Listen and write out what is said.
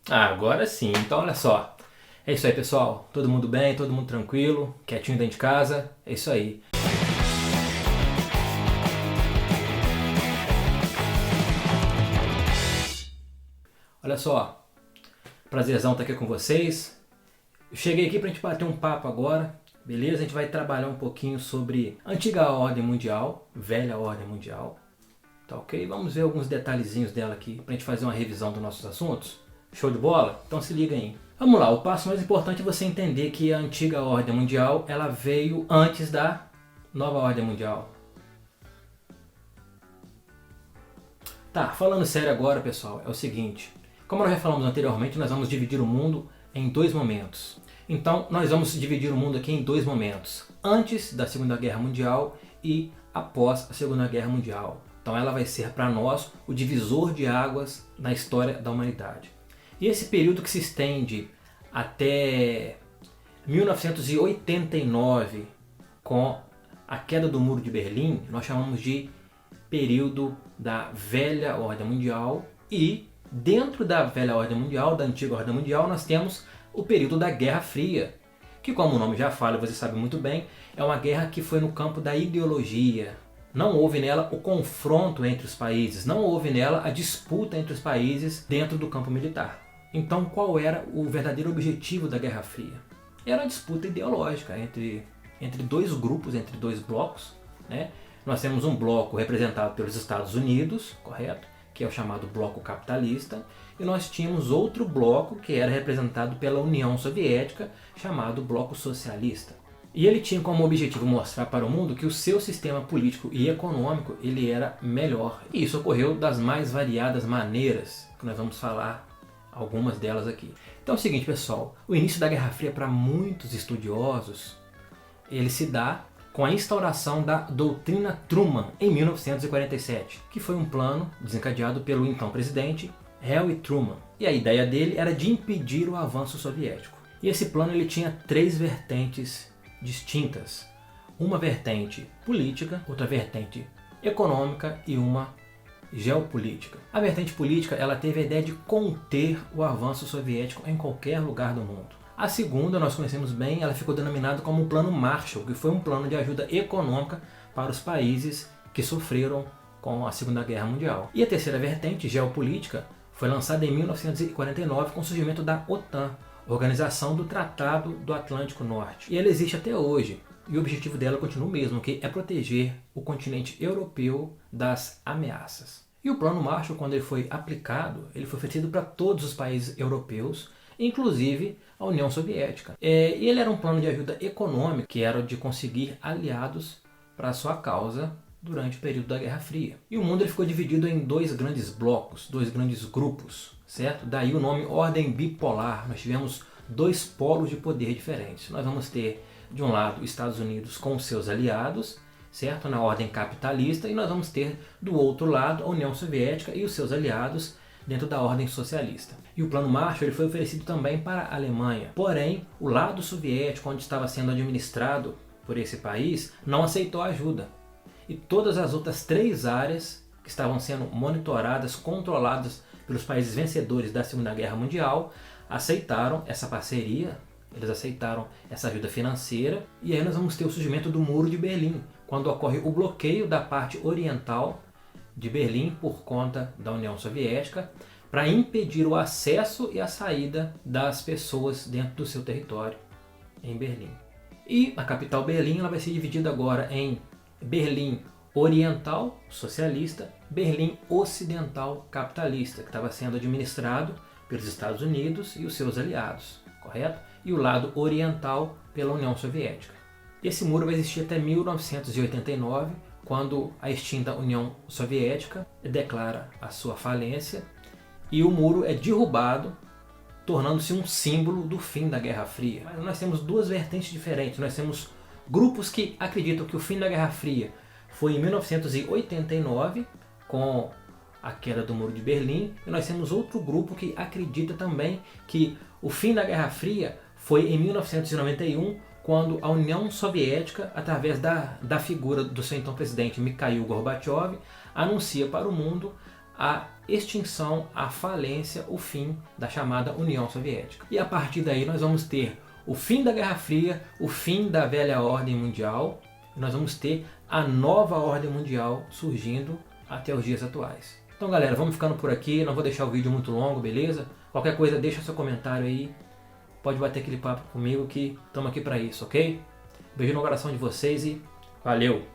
Ah, agora sim. Então olha só. É isso aí, pessoal. Todo mundo bem, todo mundo tranquilo, quietinho dentro de casa. É isso aí. Olha só. Prazerzão estar aqui com vocês. Eu cheguei aqui pra gente bater um papo agora, beleza? A gente vai trabalhar um pouquinho sobre a antiga ordem mundial, velha ordem mundial. Tá ok? Vamos ver alguns detalhezinhos dela aqui pra gente fazer uma revisão dos nossos assuntos. Show de bola? Então se liga aí. Vamos lá, o passo mais importante é você entender que a antiga ordem mundial ela veio antes da nova ordem mundial. Tá, falando sério agora, pessoal, é o seguinte. Como nós já falamos anteriormente, nós vamos dividir o mundo em dois momentos. Então, nós vamos dividir o mundo aqui em dois momentos. Antes da Segunda Guerra Mundial e após a Segunda Guerra Mundial. Então ela vai ser para nós o divisor de águas na história da humanidade. E esse período que se estende até 1989, com a queda do Muro de Berlim, nós chamamos de período da Velha Ordem Mundial. E dentro da Velha Ordem Mundial, da Antiga Ordem Mundial, nós temos o período da Guerra Fria, que como o nome já fala, você sabe muito bem, é uma guerra que foi no campo da ideologia. Não houve nela o confronto entre os países, não houve nela a disputa entre os países dentro do campo militar. Então qual era o verdadeiro objetivo da Guerra Fria? Era a disputa ideológica entre dois grupos, entre dois blocos, né? Nós temos um bloco representado pelos Estados Unidos, correto? Que é o chamado bloco capitalista, e nós tínhamos outro bloco que era representado pela União Soviética, chamado bloco socialista. E ele tinha como objetivo mostrar para o mundo que o seu sistema político e econômico ele era melhor. E isso ocorreu das mais variadas maneiras, que nós vamos falar algumas delas aqui. Então é o seguinte, pessoal, o início da Guerra Fria para muitos estudiosos, ele se dá com a instauração da doutrina Truman em 1947, que foi um plano desencadeado pelo então presidente Harry Truman. E a ideia dele era de impedir o avanço soviético. E esse plano ele tinha três vertentes distintas. Uma vertente política, outra vertente econômica e uma geopolítica. A vertente política ela teve a ideia de conter o avanço soviético em qualquer lugar do mundo. A segunda, nós conhecemos bem, ela ficou denominada como o Plano Marshall, que foi um plano de ajuda econômica para os países que sofreram com a Segunda Guerra Mundial. E a terceira vertente, geopolítica, foi lançada em 1949 com o surgimento da OTAN, Organização do Tratado do Atlântico Norte. E ela existe até hoje. E o objetivo dela continua o mesmo, que é proteger o continente europeu das ameaças. E o Plano Marshall, quando ele foi aplicado, ele foi oferecido para todos os países europeus, inclusive a União Soviética. E ele era um plano de ajuda econômica, que era de conseguir aliados para a sua causa durante o período da Guerra Fria. E o mundo ele ficou dividido em dois grandes blocos, dois grandes grupos, certo? Daí o nome Ordem Bipolar. Nós tivemos dois polos de poder diferentes. Nós vamos ter, de um lado, Estados Unidos com seus aliados, certo? Na ordem capitalista, e nós vamos ter, do outro lado, a União Soviética e os seus aliados dentro da ordem socialista. E o Plano Marshall ele foi oferecido também para a Alemanha. Porém, o lado soviético, onde estava sendo administrado por esse país, não aceitou a ajuda. E todas as outras três áreas que estavam sendo monitoradas, controladas pelos países vencedores da Segunda Guerra Mundial, aceitaram essa parceria, eles aceitaram essa ajuda financeira, e aí nós vamos ter o surgimento do Muro de Berlim, quando ocorre o bloqueio da parte oriental de Berlim por conta da União Soviética, para impedir o acesso e a saída das pessoas dentro do seu território em Berlim. E a capital Berlim ela vai ser dividida agora em Berlim Oriental, socialista, Berlim Ocidental, capitalista, que estava sendo administrado pelos Estados Unidos e os seus aliados, correto? E o lado oriental pela União Soviética. Esse muro vai existir até 1989, quando a extinta União Soviética declara a sua falência e o muro é derrubado, tornando-se um símbolo do fim da Guerra Fria. Mas nós temos duas vertentes diferentes. Nós temos grupos que acreditam que o fim da Guerra Fria foi em 1989, com a queda do Muro de Berlim, e nós temos outro grupo que acredita também que o fim da Guerra Fria foi em 1991, quando a União Soviética, através da figura do seu então presidente Mikhail Gorbachev, anuncia para o mundo a extinção, a falência, o fim da chamada União Soviética. E a partir daí nós vamos ter o fim da Guerra Fria, o fim da velha ordem mundial, e nós vamos ter a nova ordem mundial surgindo até os dias atuais. Então galera, vamos ficando por aqui, não vou deixar o vídeo muito longo, beleza? Qualquer coisa deixa seu comentário aí, pode bater aquele papo comigo que estamos aqui para isso, ok? Beijo no coração de vocês e valeu!